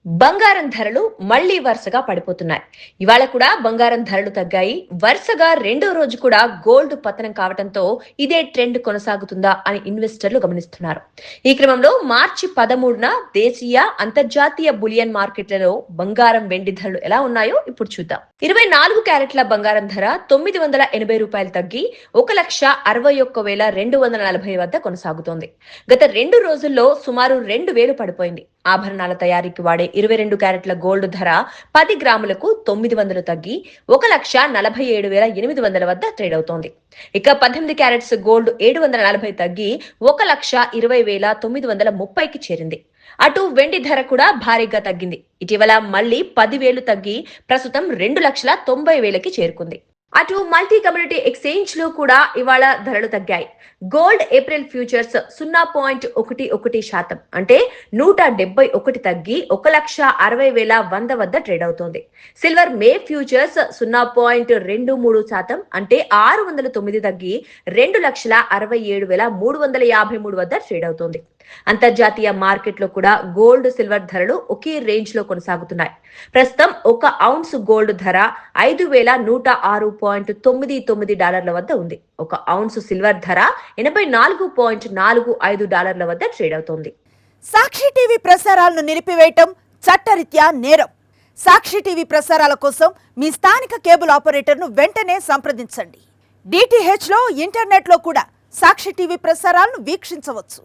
బంగారం ధరలు మళ్లీ వరుసగా పడిపోతున్నాయి. ఇవాళ కూడా బంగారం ధరలు తగ్గాయి. వరుసగా రెండో రోజు కూడా గోల్డ్ పతనం కావడంతో ఇదే ట్రెండ్ కొనసాగుతుందా అని ఇన్వెస్టర్లు గమనిస్తున్నారు. ఈ క్రమంలో మార్చి 13న దేశీయ, అంతర్జాతీయ బులియన్ మార్కెట్లలో బంగారం, వెండి ధరలు ఎలా ఉన్నాయో ఇప్పుడు చూద్దాం. 24 క్యారెట్ల బంగారం ధర ₹980 తగ్గి 1,61,240 వద్ద కొనసాగుతోంది. గత 2 రోజుల్లో సుమారు 2,000 పడిపోయింది. ఆభరణాల తయారీకి వాడే 22 క్యారెట్ల గోల్డ్ ధర 10 గ్రాములకు 900 తగ్గి 1,47,800 వద్ద ట్రేడ్ అవుతోంది. ఇక 18 క్యారెట్స్ గోల్డ్ 740 తగ్గి 1,20,930కి చేరింది. అటు వెండి ధర కూడా భారీగా తగ్గింది. ఇటీవల మళ్లీ 10,000 తగ్గి ప్రస్తుతం 2,90,000కి చేరుకుంది. అటు మల్టీ కమ్యూనిటీ ఎక్స్చేంజ్ లో కూడా ఇవాళ ధరలు తగ్గాయి. గోల్డ్ ఏప్రిల్ ఫ్యూచర్స్ 0.11% అంటే 171 తగ్గి 1,60,100 వద్ద ట్రేడ్ అవుతోంది. సిల్వర్ మే ఫ్యూచర్స్ 0.23% అంటే 609 తగ్గి 2,67,353 వద్ద ట్రేడ్ అవుతోంది. అంతర్జాతీయ మార్కెట్ లో కూడా గోల్డ్, సిల్వర్ ధరలు ఒకే రేంజ్ లో కొనసాగుతున్నాయి. ప్రస్తుతం ఒక ఔన్స్ గోల్డ్ ధర $5,106.99 వద్ద ఉంది. ఒక ఔన్స్ సిల్వర్ ధర $84.45 వద్ద ట్రేడ్ అవుతోంది. సాక్షి టీవీ ప్రసారాలను నిలిపివేయటం చట్టరీత్యా నేరం. సాక్షి టీవీ ప్రసారాల కోసం మీ స్థానిక కేబుల్ ఆపరేటర్ను వెంటనే సంప్రదించండి. డిటిహెచ్ లో, ఇంటర్నెట్ లో కూడా సాక్షి టీవీ ప్రసారాలను వీక్షించవచ్చు.